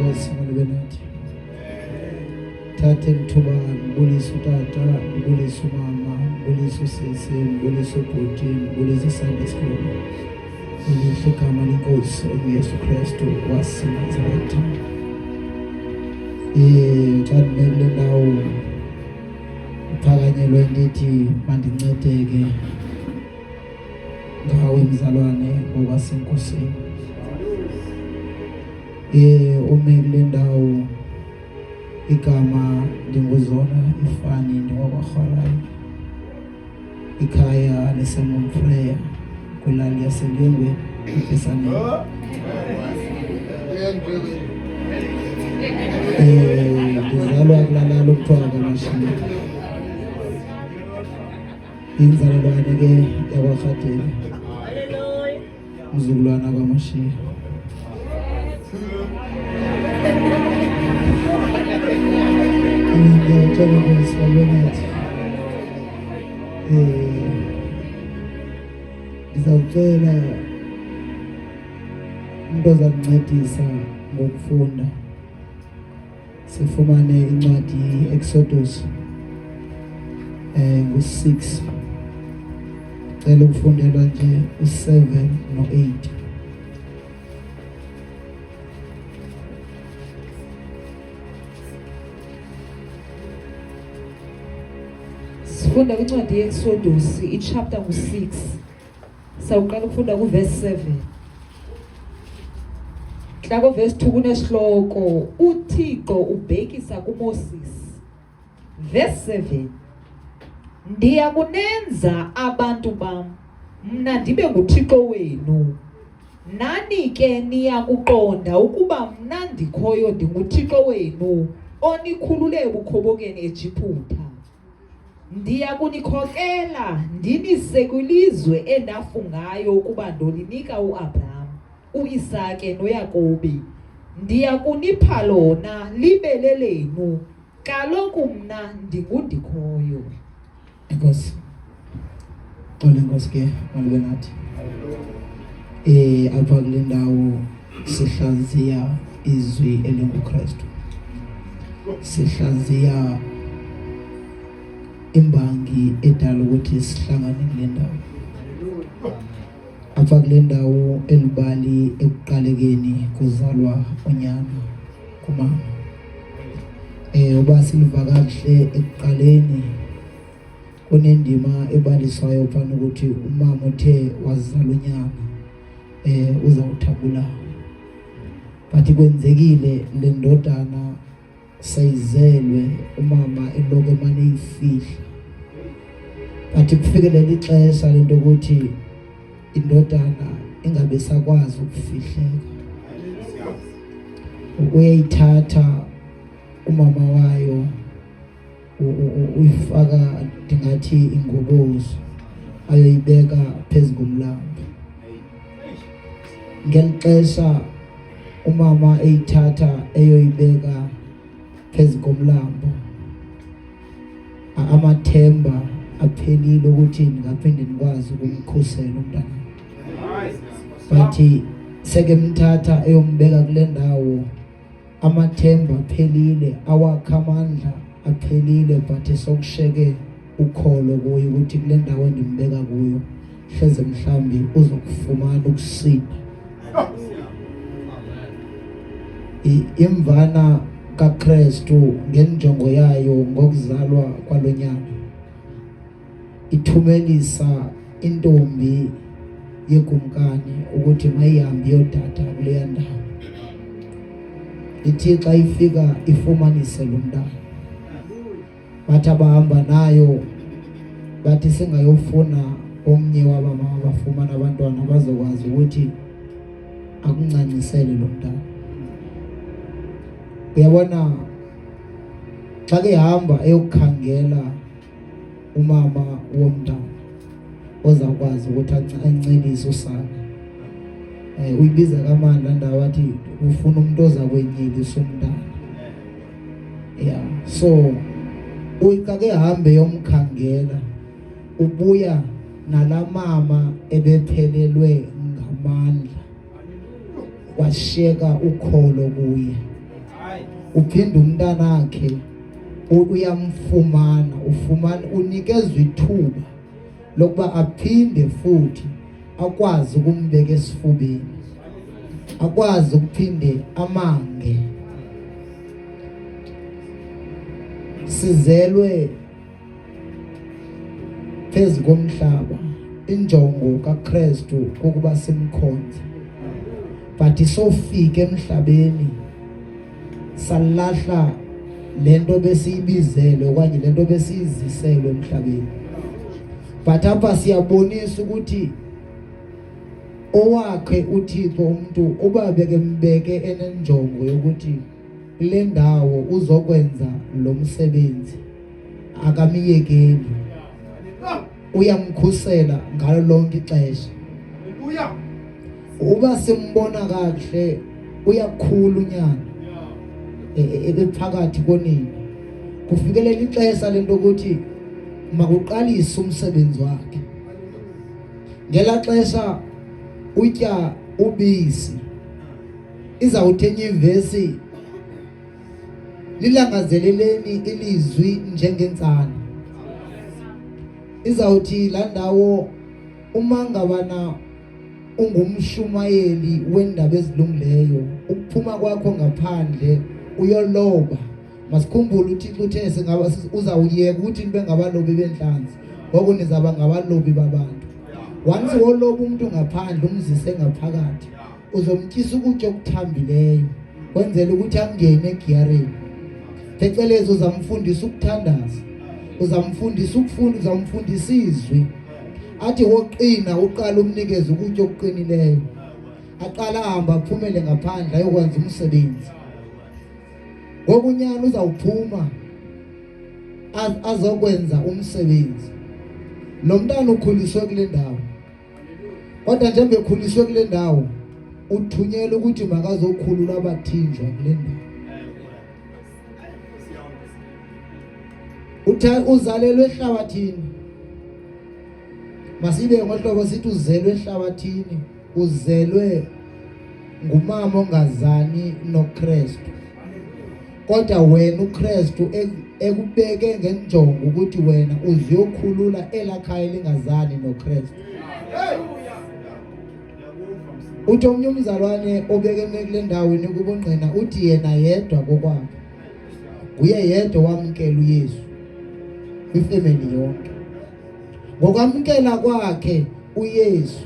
inkosi malube nathi. Thathe lithuba ngibulise utata, ngibulise umama, ngibulise usisi, ngibulise ubhuti, ngibulise iSunday School. Ngilihle igama lenkosi uYesu Kristu waseNazaretha. Xa ndibekule ndawo uphakanyelwe ndithi mandincedeke ngawe mzalwane ngokwasenkosini. Ume kule ndawo igama ndinguzona ifani ndingokwarhwalayo, ikhaya leseMonfreya kwilali yaseLyengweni eBesaneni. Ndizalwa kulala lokuthiwa kaMashini, inzalelwane ke yakwaRhadebe, umzukulwana kaMashini. Ngiyacela ngisibalwenathi ngizawucela umuntu ozakuncedisa ngokufunda. Sifumane incwadi Exodus ngo-6, cela ukufundelwa nje u-7 no-8. Sifunda kwincwadi yeExodus ichapter ngu-6. Sawuqala ukufunda kuverse 7. Xa kuverse 2 kunesihloko uThixo ubhekisa kuMoses. Verse 7. Ndiyakunenza abantu bam, mna ndibe nguThixo wenu. Nani ke niyakuqonda ukuba mna ndikhoyo ndinguThixo wenu onikhulule ebukhobokeni eJiphuta. Ndiyakunikhokela ndinise kwilizwe endafungayo ukuba ndolinika uAbraham, uIsake noYakobe. Ndiyakunipha lona libe lelenu. Kaloku mna ndingundikhoyo. Enkosi. Xole Nkosi ke malube nathi. Apha kule ndawo sihlaziya izwi elinguKristu. Sihlaziya imbangi edala ukuthi sihlangane kule ndawo. Apha kule ndawo elibali ekuqalekeni kuzalwa unyana kumama. Uba siliva kakuhle ekuqaleni kunendima ebaliswayo phana ukuthi umama uthe wazala unyana uzawuthabula. But kwenzekile le ndodana sayizelwe umama eloke emane eyifihla. But kufikelele ixesha lento ukuthi indodana ingabe sakwazi ukufihleka. Uyayithatha umama wayo uyifaka ndingathi ingobozo ayoyibeka phezu komlambo. Ngelixesha umama eyithatha eyoyibeka phezu komlambo, amathemba aphelile ukuthi ningaphinde nikwazi ukumkhusela umntana. But seke mthatha eyombeka kule ndawo, amathemba aphelile, awakha amandla aphelile, but sokusheke ukholo kuye ukuthi kule ndawo endimbeka kuyo hleze mhlambi uzokufumana ukusinda. Imvana kaKristu ngenjongo yayo ngokuzalwa kwalonyana ithumelisa intombi yekumkani ukuthi mayihambe yodada kuleya ndawo. Ithi xa ifika ifumanise lo mntana. Bathi abahamba nayo bathi singayofuna omnye wabamama bafumana abantwana bazokwazi ukuthi akuncancisele lo mntana. Uyabona xa ke hamba eyokukhangela umama womntana ozakwazi ukuthi ancelise usana, uyibiza kamandla ndawo athi ufuna umuntu ozakwenyelisa umntana. So uyikake hambe yomkhangela, ubuya nalamama ebephelelwe ngamandla, washiyeka ukholo kuye. uphinde umntana wakhe uyamfumana, unikezwe ithuba lokuba aphinde futhi akwazi ukumbeka esifubeni, akwazi ukuphinde amange. Sizelwe phezu komhlaba, injongo kaKristu ukuba simkhonze, but isofika emhlabeni salahla lento besiyibizele okanye lento besiyiziselwe emhlabeni. But apha siyabonisa ukuthi owakhe uThixo umuntu ubabeke mbeke enenjongo yokuthi kule ndawo uzokwenza lo msebenzi, akamiyekeli, uyamkhusela ngalo lonke ixesha. Uba simbona kahle uyakhulu unyana ephakathi konini, kufikelela ixesha lento ukuthi makuqalise umsebenzi wakhe. Ngela xesha utya ubisi, izawuthi enye ivesi lilangazeleleni ilizwi njengentsana. Izawuthi la ndawo umangabana ungumshumayeli wendaba ezilungileyo, ukuphuma kwakho ngaphandle uyoloba. Masikhumbule uThixo uthe singaba uzawuyeka ukuthi nibe ngabalobi benhlanzi, ngoku nizaba ngabalobi babantu. Once woloba umuntu ngaphandle umzise ngaphakathi, uzomtyisa ukutya okuthambileyo kwenzela ukuthi angene egiyareni. Phecelezi uzamfundisa ukuthandaza, uzamfundisa ukufunda, uzamfundisa izwi. Athi woqina uqala umnikeze ukutya okuqinileyo, aqala ahamba aphumele ngaphandle ayokwenza umsebenzi. Ngokunyana uzawuphuma azokwenza umsebenzi. Lo mntana ukhuliswe kule ndawo, kodwa njengoba ekhuliswe kule ndawo uthunyelwe ukuthi makazokhulula abathinjwa kule ndawo. Uzalelwe ehlabathini, masibe ngohlobo sithi uzelwe ehlabathini, uzelwe ngumama ongazani noKristu, kodwa wena uKristu ekubeke ngenjongo ukuthi wena uziyokhulula elakhaya elingazani noKristu. Uthi omnye umzalwane obeke kule ndawo nikubongqina uthi yena yedwa kokwakhe uye yedwa wamkela uYesu kwifamily yonke. Ngokwamkela kwakhe uYesu,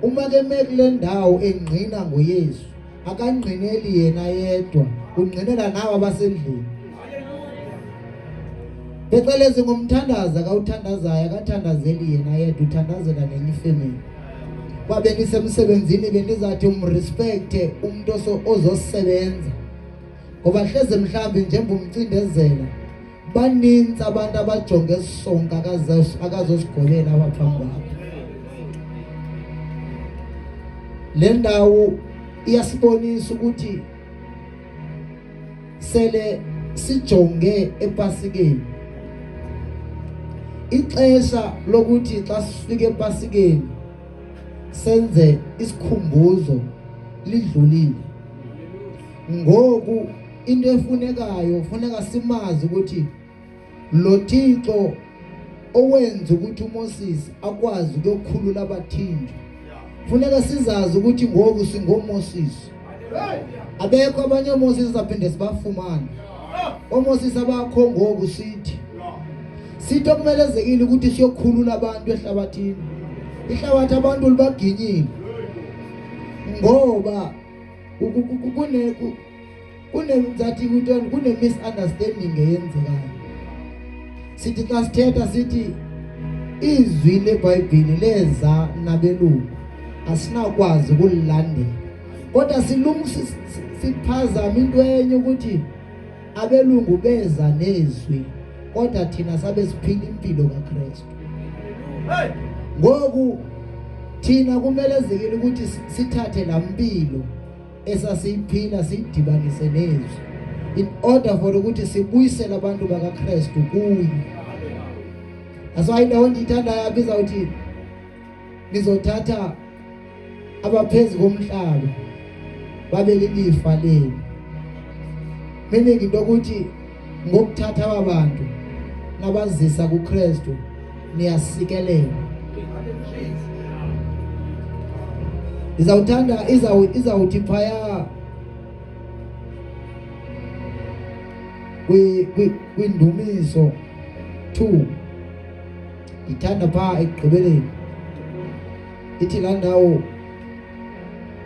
uma ke kule ndawo engqina ngoYesu, akangqineli yena yedwa, ungqinela nawe abasendlini. Phecelezi ngomthandaza kawuthandazayo akathandazeli yena yedwa, uthandazela nenye ifamily. Kwabe nisemsebenzini benizathi umrespecte umuntu ozosebenza, ngoba hleze mhlambi njengoba umcindezela baninzi abantu abajonge sonke akazosigobela abaphambi kwakho. Le ndawo iyasibonisa ukuthi sele sijonge ePasikeni, ixesha lokuthi xa sifike ePasikeni senze isikhumbuzo lidlulile. Ngoku into efunekayo funeka simazi ukuthi lo Thixo owenza ukuthi uMoses akwazi ukuyokhulula abathinjwa, funeka sizazi ukuthi ngoku singoMoses. Abekho abanye oMoses aphinde sibafumane. OMoses abakho ngoku sithi okumelezekile ukuthi siyokhulula abantu ehlabathini. Ihlabathi abantu libaginyile ngoba kune-misunderstanding eyenzekayo. Sithi xa sithetha sithi izwi leBhayibhile leza nabelungu asinakwazi ukulilandela, kodwa siphazama into enye ukuthi abelungu beza nezwi kodwa thina sabe siphila impilo kaKristu. Ngoku thina kumelezekile ukuthi sithathe la mpilo esasiyiphila siyidibanise nezwi in order for ukuthi sibuyisele abantu bakaKristu kuye. Asayindawo ndiyithandayo abiza uthi nizothatha abaphezu komhlaba babe lilifa lenu. meaning into ukuthi ngokuthatha ababantu nabazisa kuKristu niyasikelela. Izawuthanda izawuthi phaya kwindumiso 2 ithanda pha ekugqibeleni ithi la ndawo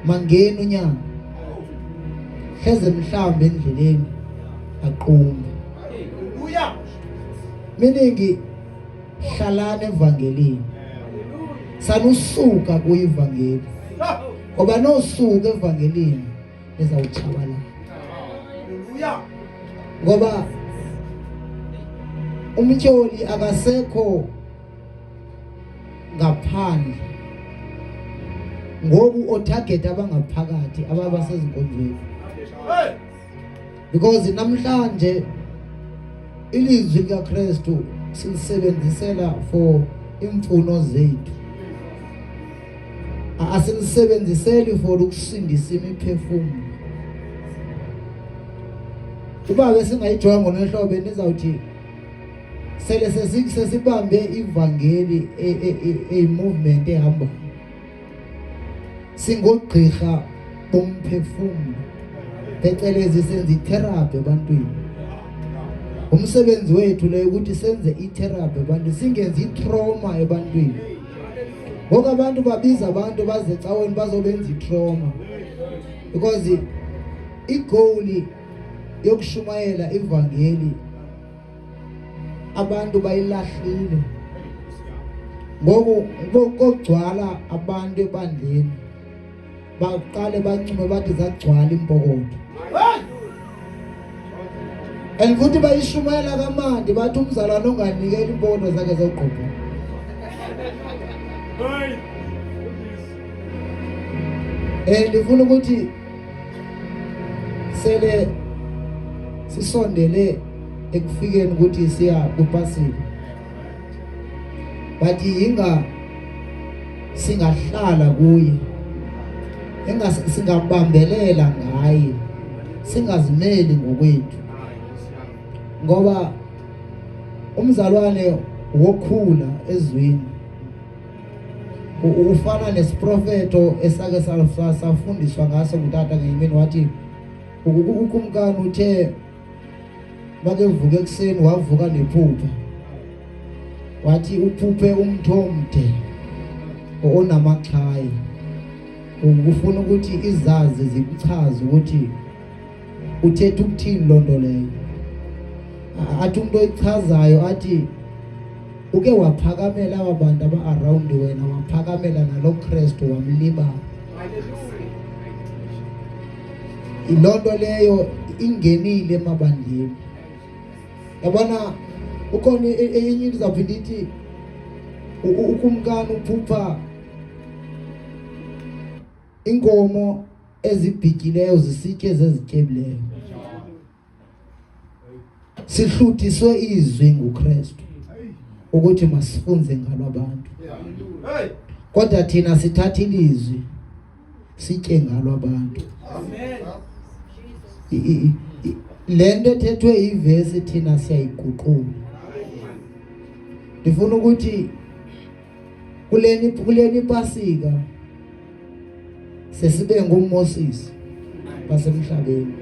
mangeni unyanga hleze mhlawumbe endleleni aqume. Meaning hlalana evangelini sanusuka kuyivangeli ngoba nosuka evangelini ezawuchabalala ngoba umtyoli akasekho ngaphandle ngoku otarget abangaphakathi ababasezinkonzweni because namhlanje ilizwi likaKristu silisebenzisela for imfuno zethu, asilisebenziseli for ukusindisa imiphefumulo. Uba besingayijonga ngolehlobo nizawuthi sele sesibambe ivangeli movement ehamba singogqirha bomphefumulo phecelezi senza itherapy ebantwini. Umsebenzi wethu le ukuthi senze itherapy abantu singenza itrauma ebantwini. Ngoba abantu babiza abantu baze ecaweni bazobenza itrauma because igoal yokushumayela ivangeli abantu bayilahlile. Ngoku kokugcwala abantu ebandleni baqale bancume bathi zagcwala impokotho and futhi bayishumayela kamandi bathi umzalwane onganikela impokotho zakhe zoqoqo. Ndifuna ukuthi sele sisondele ekufikeni ukuthi siya kupasile bathi inga singahlala kuye singabambelela ngaye singazimeli ngokwethu ngoba umzalwane wokhula ezweni ufana nesiprofeto esake safundiswa ngaso ngutata ngeimini wathi ukumkani uthe bakevuka ekuseni wavuka nephupha wathi uphuphe umthomde onamaxhayi ufuna ukuthi izazi zikuchaze ukuthi uthethe ukuthini lonto leyo. Athi umuntu oyichazayo athi uke waphakamela abantu aba-around wena waphakamela nalo Kristu wamlibala. Ilonto leyo ingenile emabandleni. Yabona ukhona enye into izawuphinda ithi ukumkani uphupha inkomo ezibhikileyo zisitye zezityebileyo. Sihluthiswe izwi nguKristu ukuthi masifunze ngalo abantu. Kodwa thina sithatha ilizwi sitye ngalo abantu. Lento ethethwe ivesi thina siyayiguqula. Ndifuna ukuthi kuleni pasika sesibe ngoMoses basemhlabeni.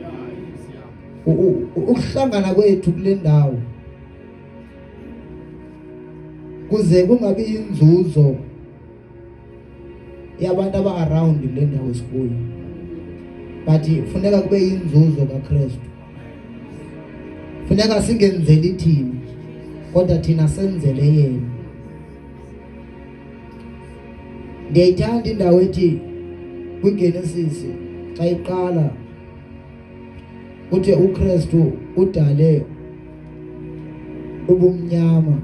Ukuhlangana kwethu kule ndawo kuze kungabi inzuzo yabantu aba-around kule ndawo esikuyo, but funeka kube inzuzo kaKristu. Funeka singenzeli thina kodwa thina senzele yena. Ndiyayithanda indawo ethi kwiGenesis xa iqala uthi uKristu udale ubumnyama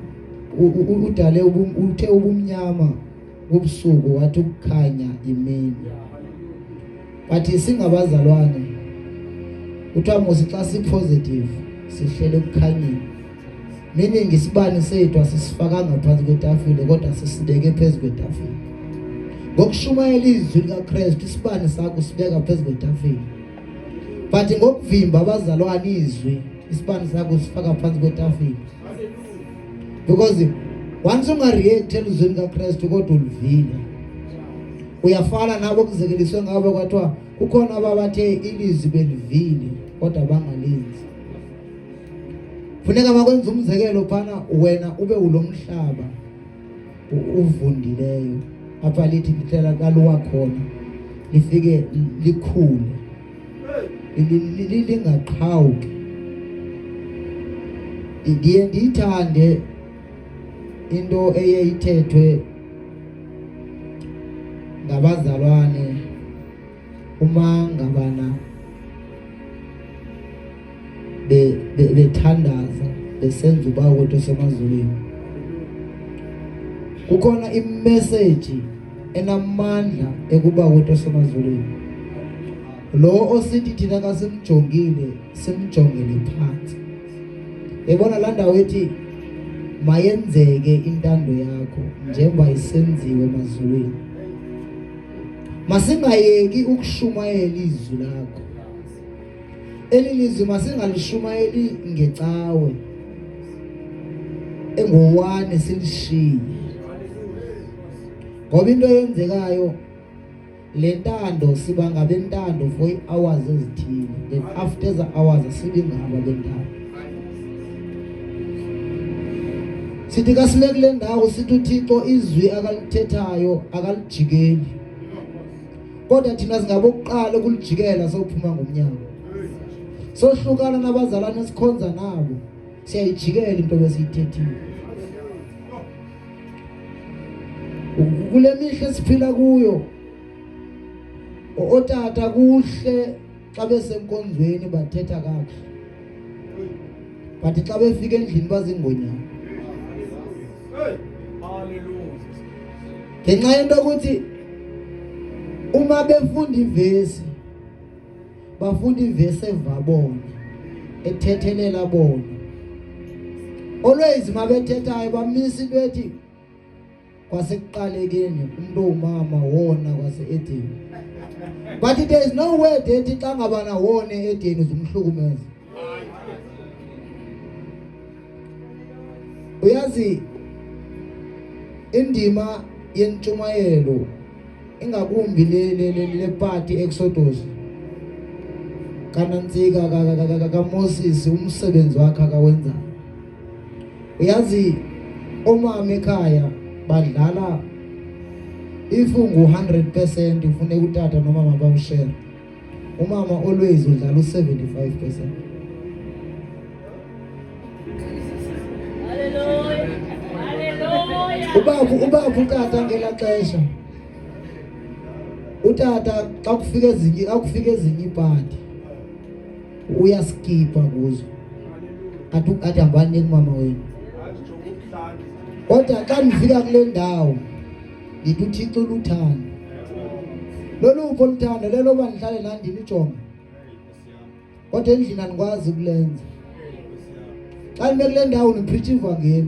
udale uthe ubumnyama ubusuku wathi ukukhanya imini. But singabazalwane uthiwa mos xa sipositive sihlele ukukhanyeni, meaning isibani sethu asisifakanga phansi kwetafile kodwa sisibeke phezu kwetafile. Ngokushumayela izwi likaKristu isibani sakho sibeka phezu kwetafile. but ngokuvimba abazalwane izwi isibani sakho sifaka phansi kwetafile, because once ungareactela uzweni kaKristu kodwa ulivile, uyafana nabo kuzekeliswe ngabo kwathiwa kukhona ababathe ilizwi belivile kodwa bangalenzi. Funeka makwenza umzekelo phana wena ube ulomhlaba uvundileyo apha lithi lihlela kaluwa khona lifike likhule lingaqhawuki. Ndiye ndiyithande into eyayithethwe ngabazalwane uma ngabana bethandaza besenza ubakwethu semazulwini. Kukhona imessage enamandla ekuba kwethu semazulwini. Lo osithi thina kasimjongile simjongele phansi. Yabona la ndawo ethi mayenzeke intando yakho njengoba isenziwe emazulwini. Masingayeki ukushumayela izwi lakho. Elilizwi masinganishumayeli ngecawe. Engowane silishiye. Ngoba into eyenzekayo le ntando siba ngabentando for hours ezithile, then after the hours sibe ngaba bentando. Sithi kasibeke le ndawo sithi uThixo izwi akalithethayo akalijikeli. Kodwa thina singabokuqala ukulijikela sokuphuma ngomnyango. Sohlukana nabazalwane esikhonza nabo siyayijikela into besiyithethile. Kule mihla esiphila kuyo otata kuhle xa besenkonzweni bathetha kakuhle, but xa befika endlini bazingonyama. Ngenxa yento ukuthi uma befunda ivesi bafunda ivesi evabona ethethelela bona. Always mabethethayo bamisa into ethi kwasekuqalekeni umuntu umama wona kwase Edeni. But there is no way ethi xa ngabana wona Edeni uzumhlukumeza. Uyazi indima yentshumayelo ingakumbi le party Exodus kanantsika kaMoses umsebenzi wakhe akawenza. Uyazi omama ekhaya badlala ifungu 100% ufune utata nomama bawushare. Umama always udlala u75%. Hallelujah. Hallelujah. Ubaba utata ngela xesha. Utata xa kufika ezinye ipati uyaskipa kuzo. Athi hambani kumama wenu. Kodwa xa nifika kule ndawo ndithi uThixo luthando. Lolupho luthando lelo bandihlale nandi nijonge. Kodwa endlini anikwazi ukulenza. Xa nibe kule ndawo nipreach ivangeli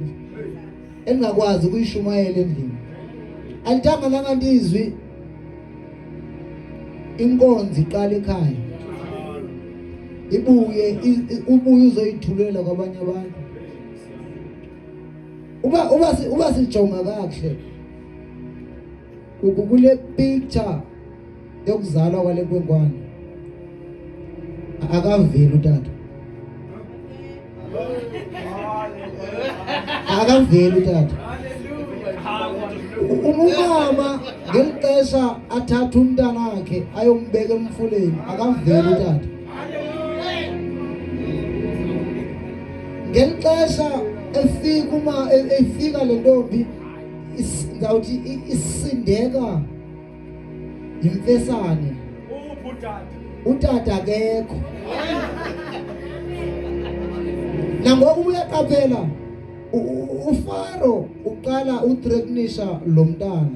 engakwazi ukuyishumayela endlini. Alithanga langa ndizwi inkonzo iqala ekhaya. Ubuye uzoyithulela kwabanye abantu. Uba sijonga kahle kule picture yokuzalwa kwale nkwenkwana akaveli utata. Akaveli utata. Umama ngelixesha athatha umntana wakhe ayombeka emfuleni akaveli utata. Ngelixesha efika le ntombi ngawuthi isindeka yimfesane utata akekho. Nangoku uyaqaphela uFaro uqala uthreatenisha lo mntana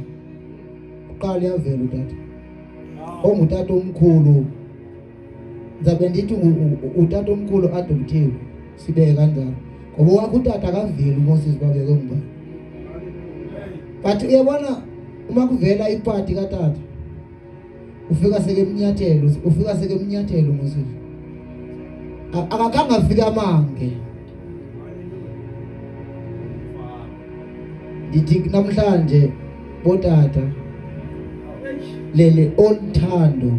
uqala yavela utata ongutata omkhulu. Ngizabe ndithi utata omkhulu adoptive sibeke kanjalo ngoba wakho utata akaveli uMoses babeke ngubani. But uyabona uma kuvela ipati katata ufika seke emnyathelo Moses. akakhange afike amange. Ndithi namhlanje botata lele olthando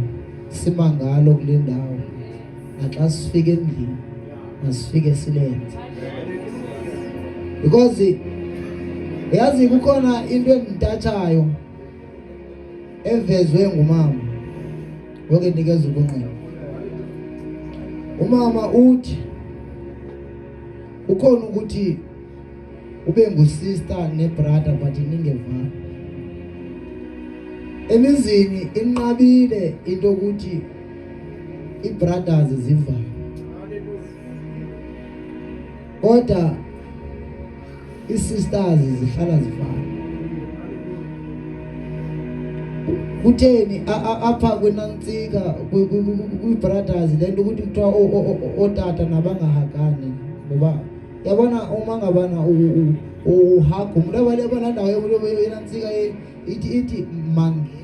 simangalo kule ndawo, naxa sifike endlini masifike silenze, because yazi kukhona into endintathayo evezwe ngumama ngoke nikeza ubunqina. Umama uthi ukhona ukuthi ube ngusister nebrother but ningevani. Emizini inqabile into ukuthi ibrothers zivane, kodwa isisters zihlala zivana. Kutheni apha kwenantsika kwi-brothers lento ukuthi kuthiwa otata nabangahakani, ngoba yabona uma ngabana uhaga umuntu abalebona ndawo yenantsika ithi mange.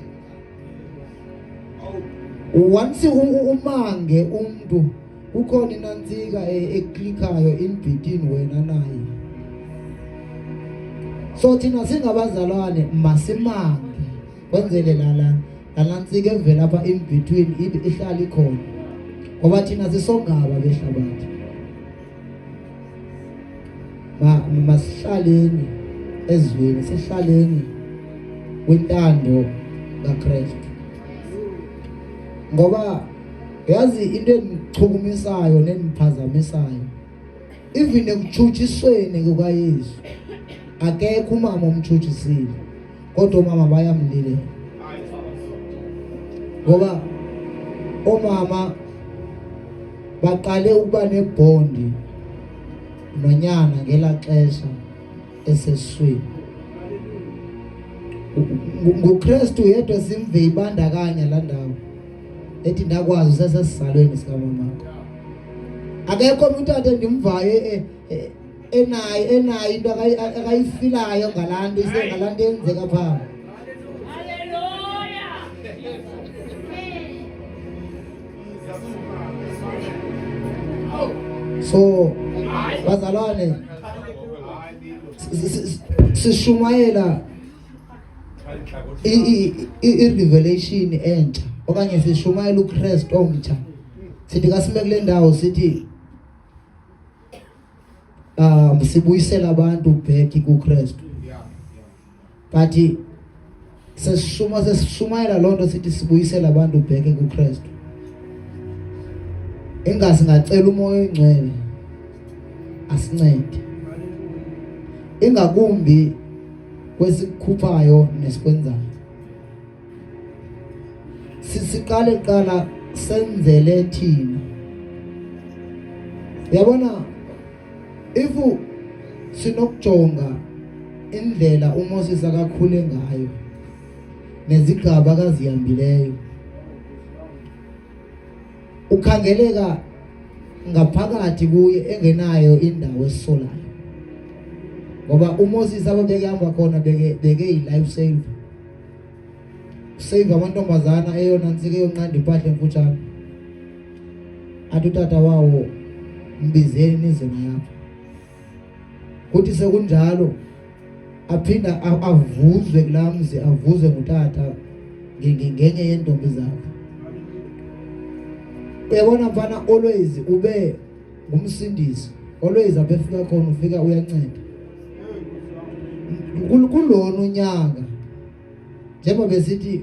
Once umange umuntu ukhona inantsika eklikhayo in between wena naye. So thina singabazalwane masimange kwenzele lalantsika evela apha in between ihlala ikhona, ngoba thina sisongaba behlabathi. Masihlaleni ezweni, sihlaleni kwintando kaKristu, ngoba yazi into endichukumisayo nendiphazamisayo, even ekutshutshisweni kukaYesu akekho umama omtshutshisile, kodwa omama bayamlilela, ngoba omama baqale ukuba nebhondi nonyana ngela xesha esesiswini. NguKristu yedwa simve ibandakanya la ndawo ethi ndakwazi usesesizalweni sikamamakho. Akekho umuntu ade ndimvayo enayo into akayifilayo ngalanto isengalanto yenzeka phaa. So bazalwane, sishumayela i-revelation entsha, okanye sishumayela uKristu omtsha. Sithi kasime kule ndawo sithi sibuyisela abantu back kuKristu, but sesishumayela loo nto sithi sibuyisela abantu back kuKristu, ingacela umoya oyingcwele asincede, ingakumbi kwesikhuphayo nesikwenzayo. Siqale kuqala senzele thina. Yabona, if sinokujonga indlela uMoses akakhule ngayo nezigaba akazihambileyo, ukhangeleka ngaphakathi kuye engenayo indawo esolayo, ngoba uMoses ababeke hamba khona beke yi-life saver, save amantombazana eyona ntsika eyonqanda impahla emfutshane. Athi utata wawo mbizeni nize nayapha, kuthi sekunjalo aphinda avuzwe kulaa mzi, avuzwe ngutata ngenye yentombi zakhe. Uyabona mfana, always ube ngumsindisi, always apha efika khona ufika uyanceda. Kulona unyaka njengoba besithi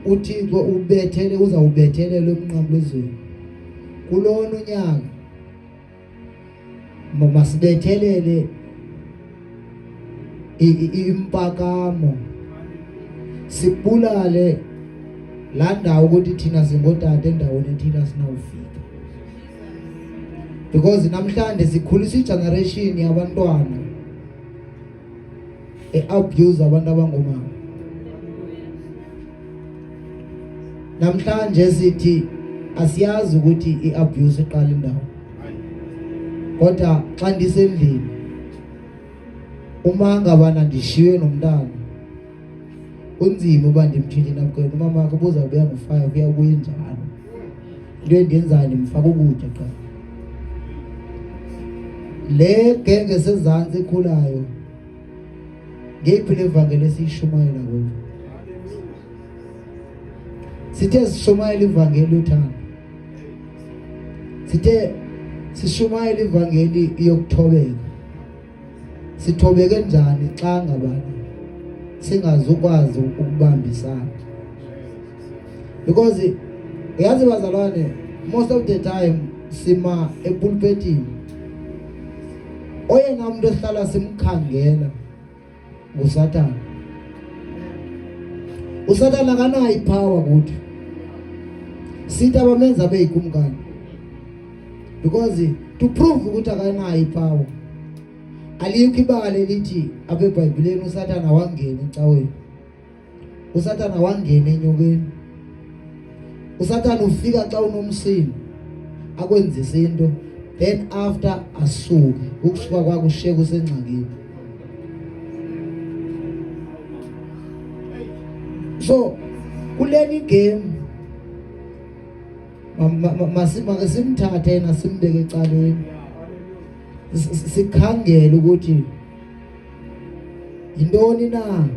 uThixo ubethele, uzawubethelela emnqamlezweni. Kulona unyaka masibethelele impakamo, sibulale la ndawo ukuthi thina singotata endaweni ethina sinawufika, because namhlanje sikhulisa igeneration yabantwana abuse abantu abangomama. Namhlanje sithi asiyazi ukuthi iabuse iqala indawo, kodwa xa ndisendlini uma ngabana ndishiywe nomntana kunzima uba ndimthini nakwena umama wakhe ubuza ubuya ngo5 uyabuya njalo, into endiyenzayo ndimfaka ukutya qha. Le genge sezantsi ekhulayo ngeyiphi le vangeli esiyishumayela kuyo? Sithe sishumayela ivangeli yothando, sithe sishumayela ivangeli yokuthobeka. Sithobeke njani xa ngabani singazukwazi ukubambisana? Because yazi bazalwane, most of the time sima epulpetini, oyena umuntu esihlala simkhangela nguSathane. uSathane akanayo ipower kuthi, sithi abamenza beyikumkani, because to prove ukuthi akanayo ipower, alikho ibala elithi apha eBhayibhelini uSathane awangene ecaweni, uSathane awangene enyokeni. uSathane ufika xa unomsindo akwenzisa into, then after asuke, ukusuka kwakho ushiyeke usengxakini. So kuleni game make simthathe yena simbeke ecaleni, sikhangele ukuthi yintoni na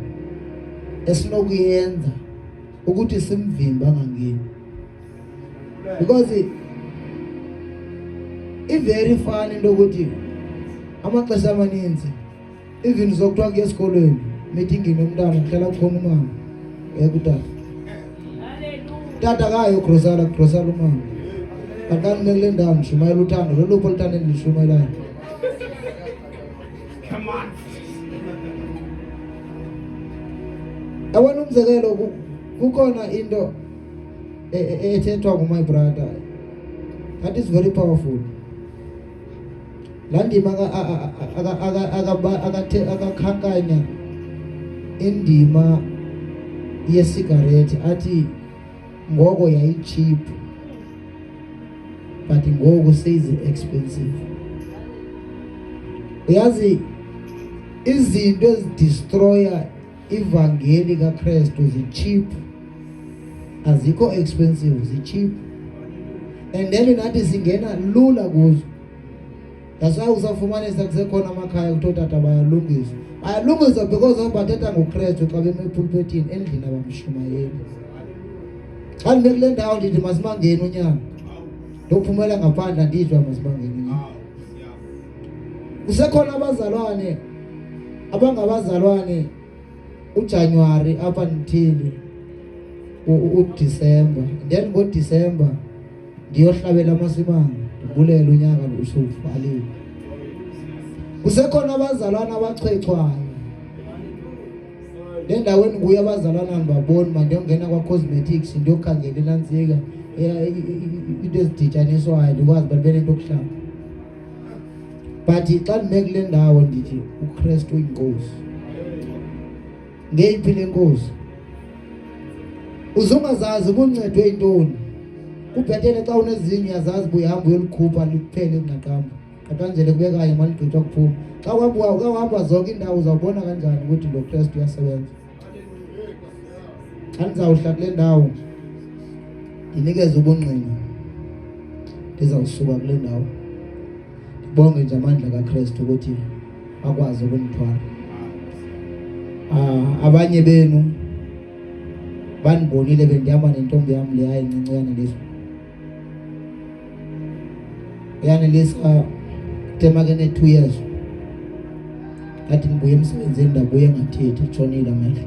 esinokuyenza ukuthi simvimba ngangeni. Because very funny into ukuthi amaxesha amaninzi even zokuthiwa kuye esikolweni meeting nomntana kuhlala kukhona umama uyakutata tata kayo grosala umama akani mele ndawo nishumayela uthando lolupho luthando endishumayelayo. Come on. Awona umzekelo kukhona into ethethwa my brother that is very powerful. Landima akakhankanya indima yesigarethi athi ngoko yayi-cheap but ngoku seyizi-expensive. Uyazi izinto ezidestroya ivangeli kaKristu zi-cheap, azikho expensive, zi-cheap, and then nathi singena lula kuzo. That's why usafumanisa kusekhona amakhaya kuthiwa tata bayalungiswa because bathetha ngoKristu xa beme epulpetini endlini abamshumayeli. Xa ndime kule ndawo ndithi masimangeni unyaka, ndokuphumela ngaphandle andithiwa masimangeni unyaka. Kusekhona abazalwane abangabazalwane uJanuary apha nithile uDisemba, then ngoDisemba ndiyohlabela amasimanga ndibulele unyaka usuvaliwe. Kusekhona abazalwane abachwechwayo endaweni nguye abazalwana ndibaboni mandiyongena kwa-cosmetics ndiyokhangela inantsika into ezidityaniswayo ndikwazi babe nento yokuhlaba. But xa ndime kule ndawo ndithi uKristu uyinkosi. Ngeyiphi le nkosi? Uzungazazi kuncedwe yintoni. Kubhetele xa unezinye yazazi buyahamba uyolikhupha liphele ngaqamba. Qakanjele kube kanye maligqithwa kuphuma. Xa uhamba zonke indawo uzawubona kanjani ukuthi lo Kristu uyasebenza. Xa ndizawuhla kule ndawo ndinikeze ubungqina, ndizawusuka kule ndawo ndibonge nje amandla kaKristu ukuthi akwazi ukunithwala. Abanye benu bandibonile bendihamba nentombi yam leya encinci uyanelisa temakene 2 years, athi ndibuye emsebenzini ndabuye ngathethi, tshonile amehlo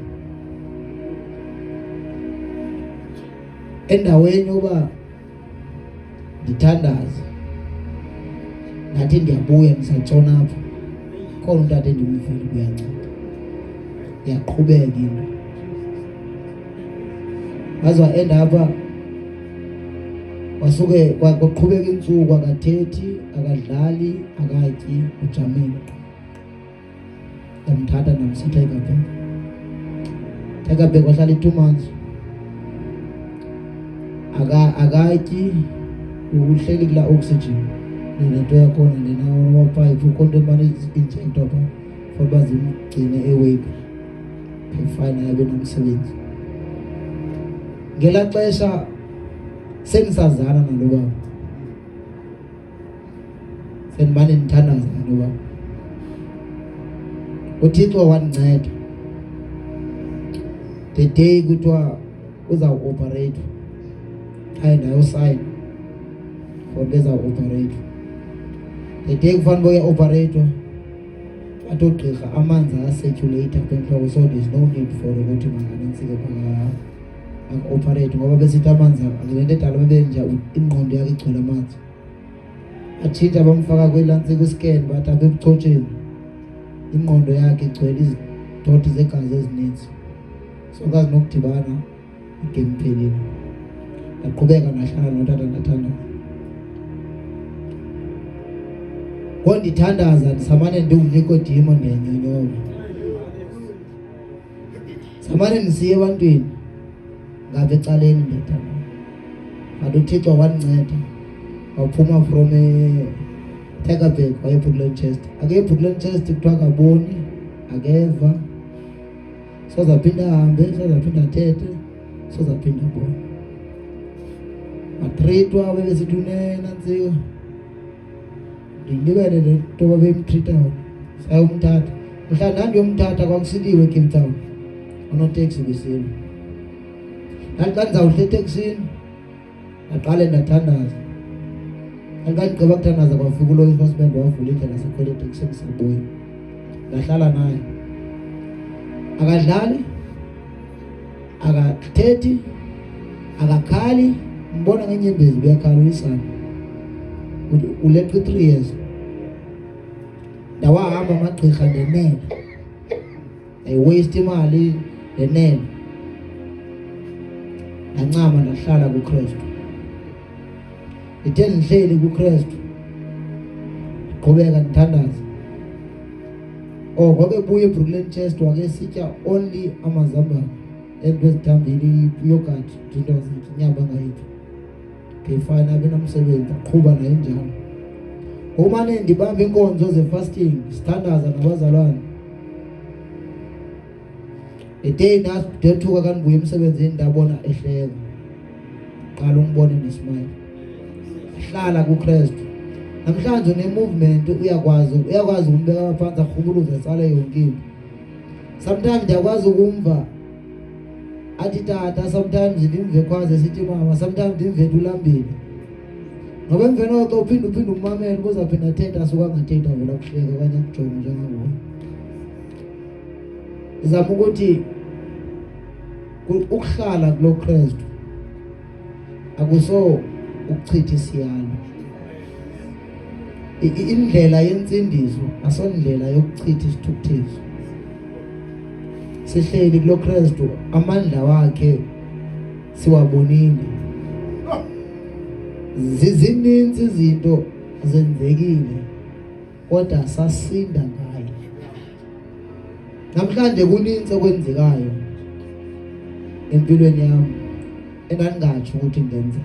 endaweni yoba ndithandaze nathi ndiyabuya ndisatshona apha. Khona umntu athi ndimvile kuyanceda, yaqhubeka into azwa enda apha wasuke kwaqhubeka insuku, akathethi akadlali akatyi ujamile. Ndamthatha ndamsitha eKabheka wahlala 2 months akatyi, uhleli kula oxygen nento yakhona ndinawo amapipe ukhonto emane injector pha for uba zimgcine awake phefana yabe nomsebenzi. Ngela xesha Senisazana nalo baba. Senimane nithandaza nalo baba. uThixo wandinceda. The day kuthiwa uzawu-operate, ndayosign for bezawu-operate. The day kufanele uye-operate, bathi oogqirha amanzi ayasirculate apha entloko, so there's no need for ukuthi manganentsike aka-operate, ngoba besithi amanzi le nto edala bebenja ingqondo yakhe igcwele amanzi. Atshintsha bamfaka kwilantsika kwiscan, bathi apha ebuchotsheni ingqondo yakhe igcwele izidoti zegazi ezininzi, so kazi nokudibana igame iphelile. Ndaqhubeka ndahlala notata ndathandaza. Kondithandaza ndisamane ndiwuNikodimo ndiyenyonyoba. Samane ndisiye ebantwini ngapha ecaleni ndiyathandaza. Kanti uThixo wandinceda, waphuma from Tygerberg waye eBrookland Chest. Ake eBrookland Chest kuthiwa akaboni, akeva, sozaphinda ahambe, sozaphinda athethe, sozaphinda abone. Atreatwa bebesithi unenantsika, ndilibele le nto babemtreatayo, sayomthatha. Mhla ndandiyomthatha kwakusiliwe eCape Town, unoteksi besile. Ndathi xa ndizawuhla eteksini ndaqale ndathandaza. Xa ndigqiba kuthandaza kwafika ulo enforcement wavula indlela sikhwele eteksini sabuya. Ndahlala naye. Akadlali, akathethi, akakhali, mbona ngenyembezi uyakhala uyisana. Uleqa 3 years. Ndawahamba amagqirha ndenene. Waste imali ndenene. Ndancama ndahlala kuKristu. Ndithe ndihleli kuKristu, ndiqhubeka ndithandaza. Kwake buye eBrookland Chest wake sitya only amazambane, ento ezithambile, yogurt, into ezithi inyama angayityi. Fine, abe nomsebenzi aqhuba naye njalo. Ngomane ndibamba inkonzo ze-fasting, sithandaza nabazalwane. The day ndethuka kandibuya emsebenzini ndabona ehleka. Qala umbone nesmile. Hlala kuKristu. Namhlanje ne-movement uyakwazi umbeka phansi arhubuluze atsale yonke into. Sometimes ndiyakwazi ukumva athi tata, sometimes ndimve kwaze sithi mama, sometimes ndimve ulambile. Ngoba emveni koko uphinde ummamele uzawuphinda athetha asuka angathetha vela kuhleka okanye akujonge njengangoku. Ndizama ukuthi ukuhlala kulo Kristu akuso ukuchitha isiyalo. Indlela yensindiso asondlela yokuchitha isithukuthezi. Sihleli kulo Kristu, amandla wakhe siwabonile. Zininzi izinto zenzekile kodwa sasinda ngayo. Namhlanje kuninzi okwenzekayo empilweni yami endandingatsho ukuthi ngenze.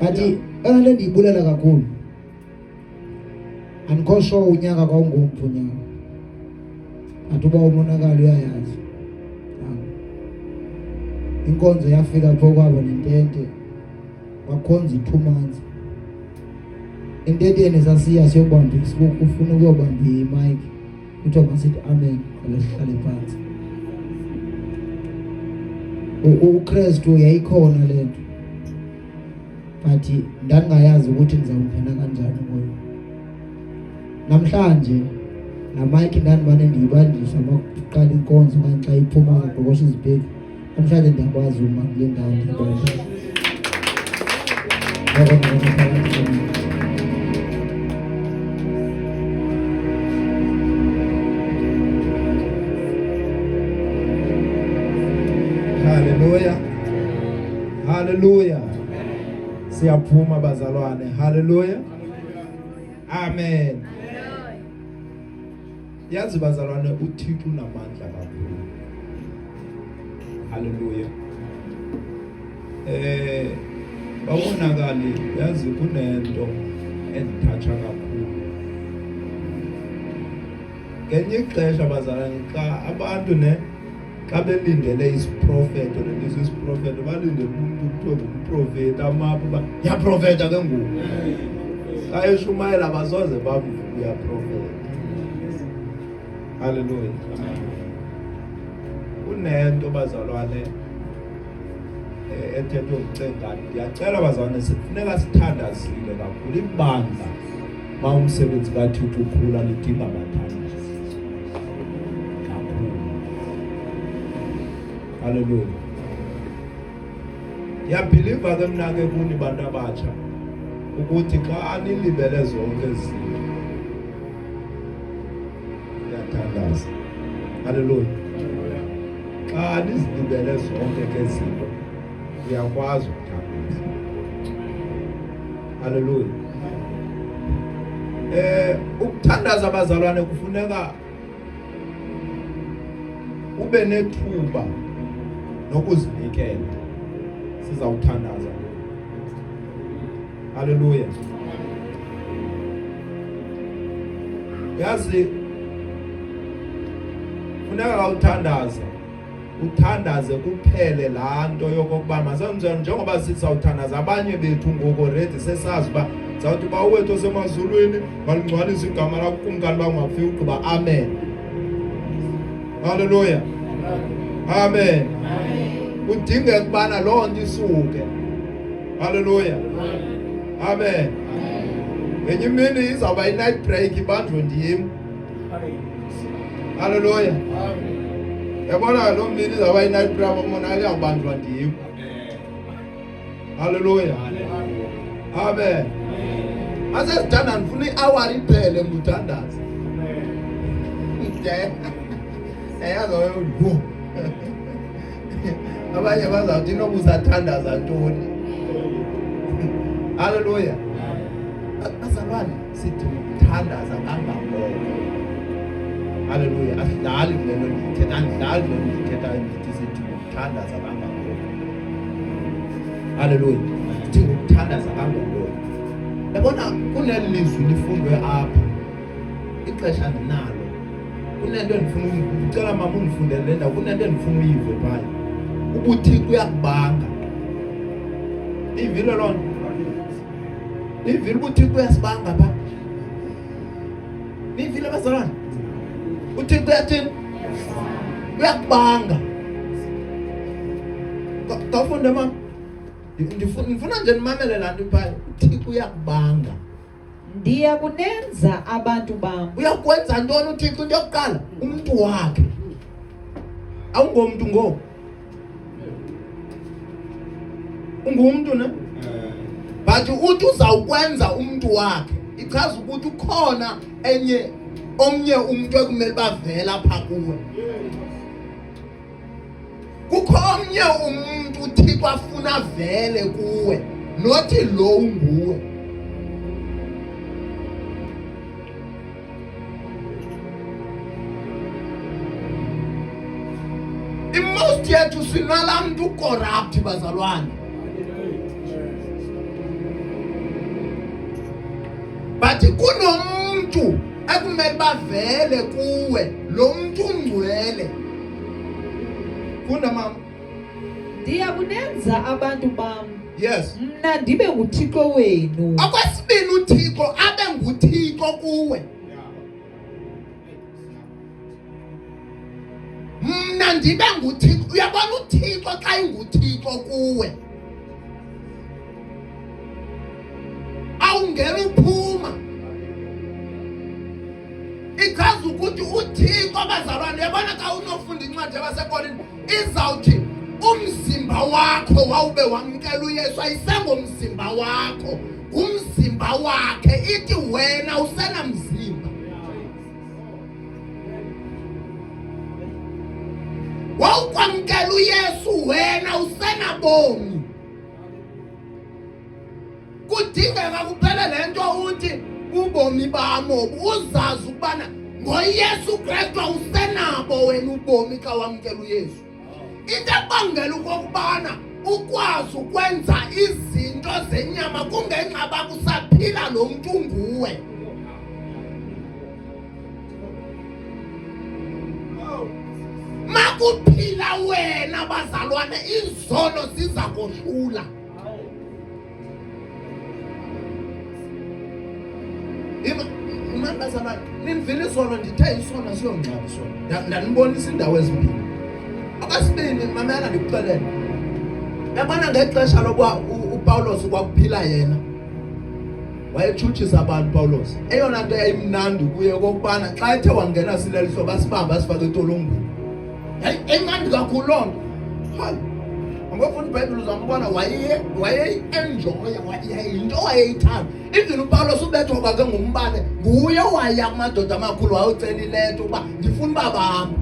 Kanti enale ndiyibulela kakhulu. Andikho sure unyaka kwawungomphi unyaka. Athi uba umonakalo uyayazi. Inkonzo yafika pho kwabo nentente. Wakhonza 2 months. Intenteni sasiya siyobamba isibuku, ufuna ukuyobamba imic. Kuthiwa masithi amen, kwalehlale phansi. uKristu yayikhona lento. But ndandingayazi ukuthi ndizawungena kanjani kuyo. Namhlanje la mic ndandibane ndiyibandisa makuqala inkonzo okanye xa iphuma ngogqosha izibheki. Namhlanje ndiyakwazi uma kule ndawo ndiyibandisa. Hallelujah. Hallelujah. Siyaphuma bazalwane. Hallelujah. Amen. Yazi bazalwane, uThixo unamandla kakhulu. Hallelujah. Babonakali, yazi kunento endithatsha kakhulu. Ngenye ixesha bazalwane xa abantu xa belindele isiprofeto lelizwe isiprofeto balindele umuntu kuthiwe ngumprofeti amapha uba yaprofeta ke ngoku xa eshumayela abasoze bavuya profeta. Haleluya. Kunento bazalwane ethethwe ucengana. Ndiyacela bazalwane sifuneka sithandazile kakhulu ibandla ma umsebenzi kaThixo ukhula lidinga abathandazi kakhulu. Haleluya. Ndiyabhiliva ke mna ke kuni bantu abatsha ukuthi xa nilibele zonke izinto uyathandaza. Haleluya. Xa nizilibele zonke ke izinto uyakwazi ukuthandaza. Haleluya. Ukuthandaza abazalwane kufuneka ube nethuba nokuzinikela. Sizawuthandaza. Haleluya. Yazi funeka uthandaza. Uthandaze kuphele laa nto yokokuba masenze njengoba sizawuthandaza abanye bethu ngoku already sesazi uba zawuthi uba uwethu osemazulwini malingcwalise igama lakho kumkani bangafiki ugqiba amen. Haleluya. Amen. Kudingeka ukubana loo nto isuke. Haleluya. Amen. Ngenye imini izawuba i-night break ibanjwe ndim. Haleluya. Yabona lo mini izawuba i-night break umona uyawubanjwa ndim. Haleluya. Amen. Asesithanda ndifuna i-hour iphele nguthandaza. Yazo abanye bazawuthi inoba uzathandaza ntoni. Haleluya. Bazalwane sithi ukuthandaza kangako. Haleluya. Asidlali kulento ndithetha, andidlali kulento ndithetha ndithi sithi ukuthandaza kangako. Haleluya. Sithi ukuthandaza kangako. Yabona kuneli lizwi lifundwe apha. Ixesha ndinalo. Kunento endifuna ucela mama undifundele le ndawo. Kunento endifuna uyive phaya. UbuThixo uyakubanga. Ivile loo nto. Ivile ubuThixo uyasibanga pha. Nivile bazalwane. UThixo uyathini? Uyakubanga. Kafunde mama. Ndifuna nje nimamele laa nto phaya. UThixo uyakubanga. Ndiyakunenza abantu bam. Uyakwenza ntoni uThixo into yokuqala? Umntu wakhe. Awungomntu ngoku. Ungumntu ne? But uthi uzawukwenza umntu wakhe. Ichaza ukuthi ukhona omnye umuntu ekumele bavela apha kuwe. Kukho omnye umuntu uThixo afuna vele kuwe, nothi lo unguwe. Most yethu sinala mntu corrupt bazalwane. But kunomuntu ekumele bavele kuwe, lo muntu ungcwele. Funda mama. Ndiyakunenza abantu bam. Yes. Mna ndibe nguThixo wenu. Okwesibini uThixo abe nguThixo kuwe. Mna ndibe nguThixo. Uyabona uThixo xa inguThixo kuwe, awungena uphuma. Ichaza ukuthi uThixo abazalwane, yabona xa unofunda incwadi yabaseKorinte izawuthi umzimba wakho wawube wamkela uYesu ayisengomzimba wakho, umzimba wakhe. Ithi wena usenamzimba. Wawukwamkela uYesu wena usenabomi. Kudingeka kuphela lento uthi ubomi bami uzazi ukubana ngoYesu Kristu usenabo wena ubomi xa wamkela uYesu. Into ebangela ukubana ukwazi ukwenza izinto zenyama kungenxa bakusaphila lo muntu nguwe. kuphila wena bazalwane izono ziza kohlula. Imani bazalwane nivile isono ndithe isono siyongcaba isono. Ndanibonisa indawo ezimbili. Okwesibini mamela ndikuxelele. Yabona ngexesha lokuba uPawulos kwakuphila yena. Wayetshutshisa abantu Pawulos. Eyona nto yayimnandi kuye kokubana xa ethe wangena sileliso basibamba sifake etolongweni. Emnandi kakhulu loo nto. Hayi. Ngokufunda iBhayibhile uzambona waye-enjoya, yinto wayeyithanda. Even uPawulos ubethwa kwake ngumbane, nguye waya kumadoda amakhulu wayocela ileto ukuba ndifuna uba bahamba.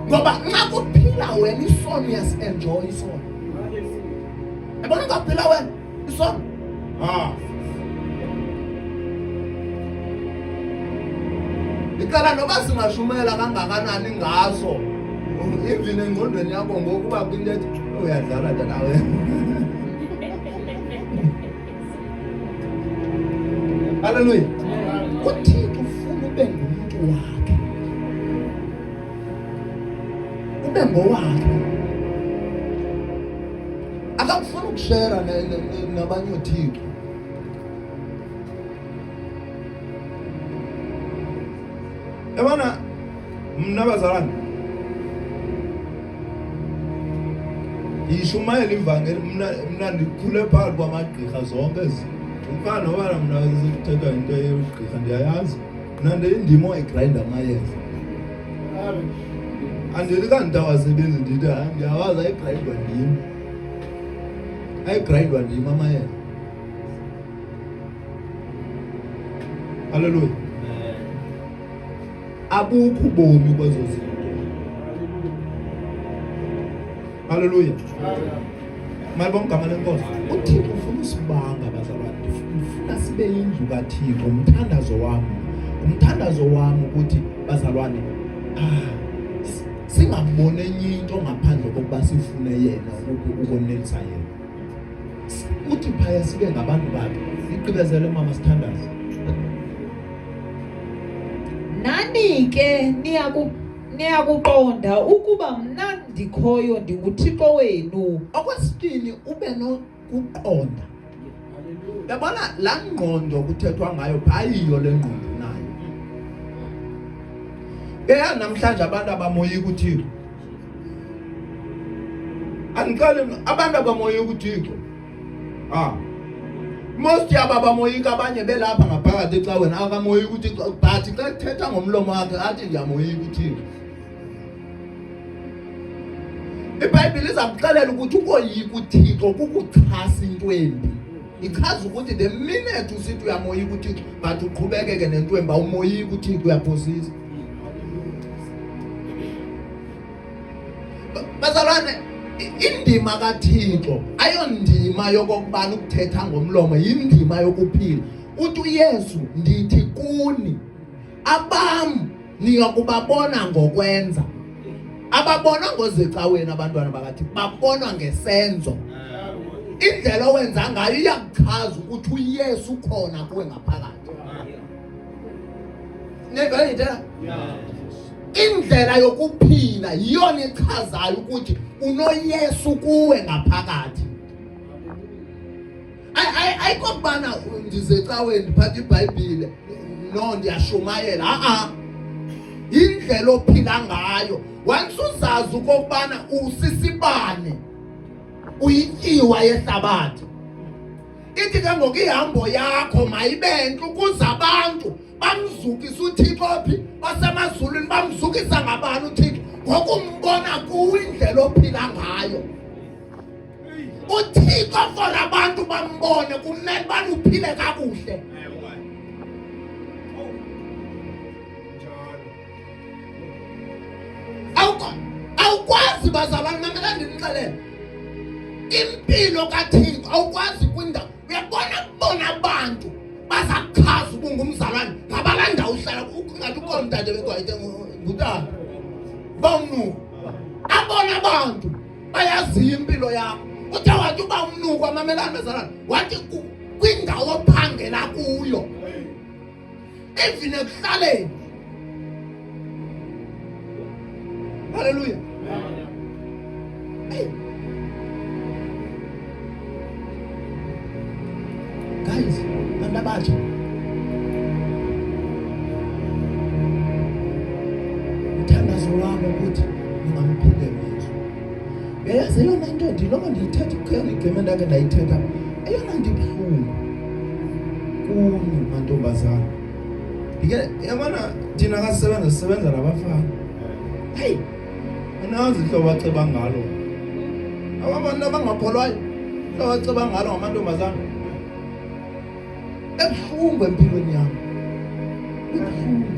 Ngoba nxa kuphila wena isono uyasi-enjoya isono. Yabona ngaphila wena isono. Icala noba singashumela kangakanani ngaso, even engqondweni yakho ngokuba kwinto ethi uyadlala nje nawe. Haleluya. UThixo ufuna ube ngumuntu wakhe, ube ngowakhe. Akakufuna ukushera nabanye uThixo. Yabona mna bazalwane ishumayela ivangeli mna ndikhule phakathi kwamagqirha zonke ezi. Ufana noba mna sithethwa into yogqirha ndiyayazi. Mna ndiyindimo egrayinda amayeza. Andithi kanti awasebenzi ndithi ndiyawazi ayigrayindwa ndim. Ayigrayindwa ndim amayeza. Haleluya. Abukho ubomi kwezo zinto. Haleluya. Malibonke igama lenkosi. UThixo ufuna usibanga bazalwane. Ufuna sibe yindlu kaThixo. Umthandazo wami ukuthi bazalwane singabone enye into ngaphandle kokuba sifune yena ukonelisa yena. Uthi phaya sibe ngabantu bakhe. Iqhubezele mama sithandaze. Nani ke niyakuqonda ukuba mna ndikhoyo ndinguThixo wenu. Okwesibini ube nokuqonda. Yabona laa ngqondo kuthethwa ngayo phayiyo le ngqondo nayo. Beya namhlanje abantu abamoyika uThixo. Andiqali abantu abamoyika uThixo. Most yaba bamoyika abanye belapha ngaphakathi ecaweni akamoyika uThixo, but xa ethetha ngomlomo wakhe athi ndiyamoyika uThixo. iBhayibhile izakuxelela ukuthi ukoyika uThixo kukuchasa into embi. Ichaza ukuthi the minute usithi uyamoyika uThixo but uqhubekeke nento embi awumoyika uThixo uyaphosisa. Bazalwane indima kaThixo ayondima yokubana ukuthetha ngomlomo, indima yokuphila. Uthi uYesu ndithi kuni abam niyakubabona ngokwenza. Ababona ngozecaweni abantwana bakathi babonwa ngesenzo. Indlela owenza ngayo iyakuchaza ukuthi uYesu khona kuwe ngaphakathi. Neva yitela? Indlela yokuphila yiyona ichazayo ukuthi unoYesu kuwe ngaphakathi. Ayikobana ndizecaweni ndiphatha iBhayibhile no ndiyashumayela. Indlela ophila ngayo. Once uzazi ukubana usisibane uyityiwa yehlabathi, ithi ke ngoku ihambo yakho mayibentle ukuze abantu bamzukise uThixo phi basemazulwini, bamzukisa ngabani uThixo ngokumbona kuwe indlela ophila ngayo. uThixo for abantu bambone kumele bani uphile kakuhle. Awukwazi bazalwane mamela ndinixelele. Impilo kaThixo awukwazi kwindawo. Uyabona abantu bazakuchaza ubungumzalwane ngabalanda uhlala ungathi ukhona umdade bekwayite ngutata bawumnuka. Abona abantu bayazi impilo yakho. Uthe wathi uba umnuka amamelane bezalwane wathi kwindawo ophangela kuyo even ekuhlaleni Hallelujah. Hey. Guys, bantu abatsha, uthandazo wami ukuthi ngingamphile Yesu. Yazi yona into ndiloko ndiyithetha kukhona igama endake ndayithetha eyona ndibuhlungu kuni mantombazana. Yabona thina sisebenza nabafana. Hey, anazi ihlobo aceba ngalo. Abantu abangakholwayo ihlobo aceba ngalo ngamantombazana. Ebuhlungu empilweni yami. Ebuhlungu.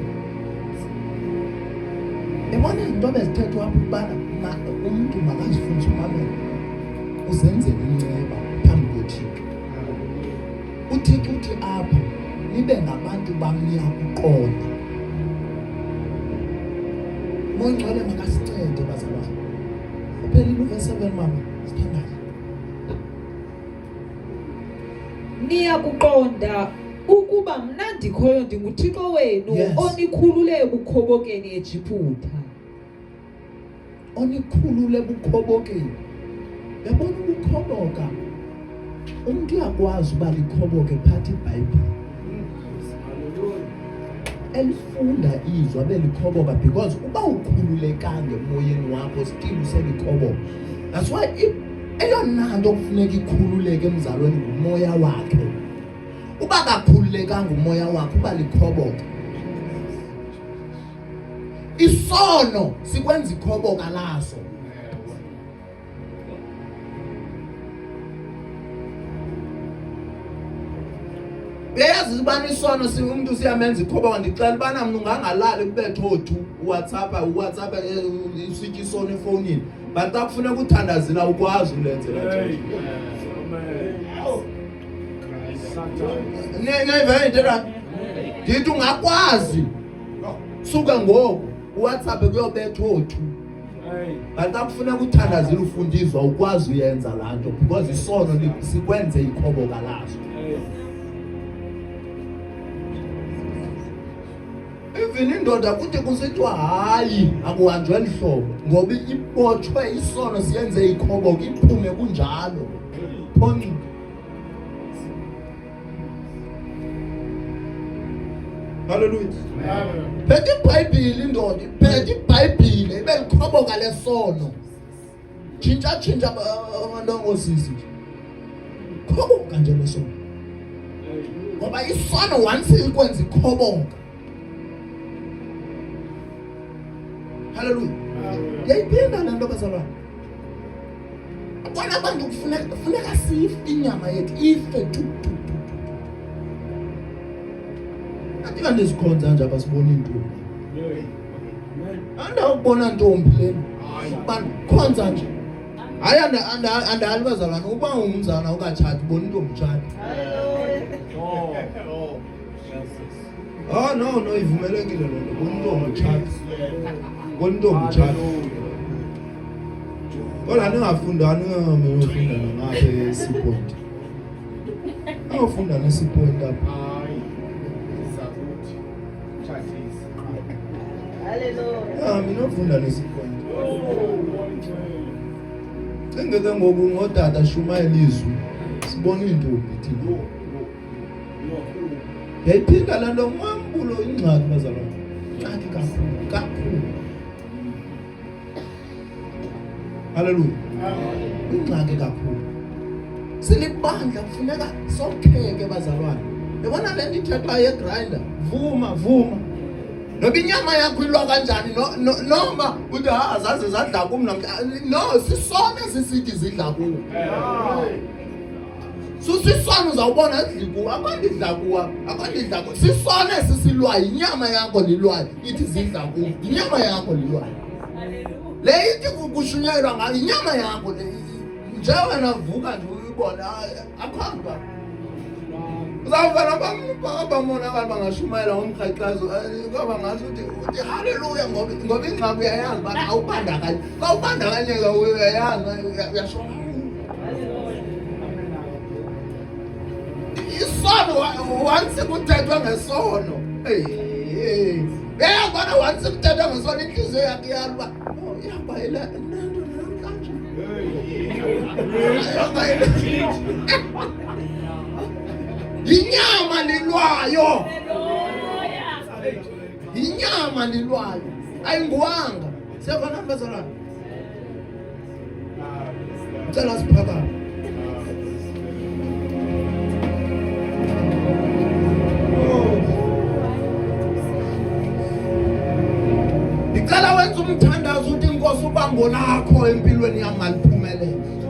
Yabona into bezithethwa apho ubana umuntu makazifundise umamela. Uzenzele inceba phambi koThixo. uThixo uthi apha nibe ngabantu bamnya kuqonda. Mongcwele makasincede bazalwane. Uphelile uverse 7 mama, sithandayo. Niyakuqonda ukuba mna ndikhoyo ndinguThixo wenu onikhulule ebukhobokeni eJiphuta. Onikhulule ebukhobokeni. Yabona ukukhoboka. Umuntu uyakwazi uba likhoboke phathi iBhayibheli. Elifunda izwa belikhoboka because uba ukhululekanga emoyeni wakho still uselikhoboka. That's why eyona nto kufuneka ikhululeke emzalweni ngumoya wakhe. Uba kakhululekanga umoya wakhe uba likhoboka. Isono sikwenza ikhoboka laso. Beyazi ubani isono umuntu siyamenza ikhoboka ndicela bana mina ungangalali kubethe othu WhatsApp isityi isono efonini but akufuna ukuthandazela ukwazi ulenzela nje. Neve ndera ndithi ungakwazi suka ngoku WhatsApp kuyobethe othu but akufuna ukuthandazela ufundiswa ukwazi uyenza la nto because isono sikwenze ikhoboka laso. Even indoda kuthi kusithiwa hayi akuhanjwe lihlobo ngoba ibotshwe isono siyenze ikhoboka iphume kunjalo. Phoni Hallelujah. Phethe iBhayibheli indoda, phethe iBhayibheli ibe likhoboka lesono. Tshintsha abantu ngosisi. Khoboka nje lesono. Ngoba isono once ikwenza ikhoboka. Hallelujah. Yayiphinda lento bazalwane. Bona abantu kufuneka sife inyama yethu ife tu. Athi kanti sikhonza nje abasibona intombi. Anda ukubona intombi lena. Abantu khonza nje. Hayi andali bazalwane uba umzana ukatshati bona intombi tshati. Oh no ivumelekile lento bona intombi tshati. Kontombi tshati. Kodwa ningafundani ngafunda ngapha eSeaPoint. Awufunda neSeaPoint apha. Hallelujah. Mina ufunda neSeaPoint. Ngeke ngoku ngodada shumayela izwi. Sibona intombi thina. Yayiphinda la nto ngwambulo ingxaki bazalwane. Ngxaki kakhulu. Hallelujah. Ingxaki kakhulu. Silibandla kufuneka sokheke bazalwane. Yabona le nto ithethwa yegrinder. Vuma. Noba inyama yakho ilwa kanjani noma uthi azaze zadla kum namhlanje. No, sisona sisithi zidla kuwe. Sisona uzawubona idliku akandidla kuwa. Sisona sisilwayo inyama yakho lilwayo ithi zidla kuwe. Inyama yakho lilwayo. Le ithi kushunyelwa ngayo inyama yakho le nje wena vuka nje uyibona akhamba. Uzawuvela bamona abantu bangashumayela ngomkhaxazo ngoba ngathi uthi haleluya ngoba ingxaki uyayazi bathi awubandakanye. Xa ubandakanyeka uyayazi uyasho. Isono once kuthethwa ngesono. Yabona once kuthethwa ngesono inhliziyo yakhe yalwa. iyabhayela nento namhlanje. Inyama lilwayo. Inyama lilwayo. Ayinguwanga. Sevana bazalwana. Cela siphakame. Ngicela wenza umthandazo ukuthi inkosi ubambo lakho empilweni yami maliphumelele.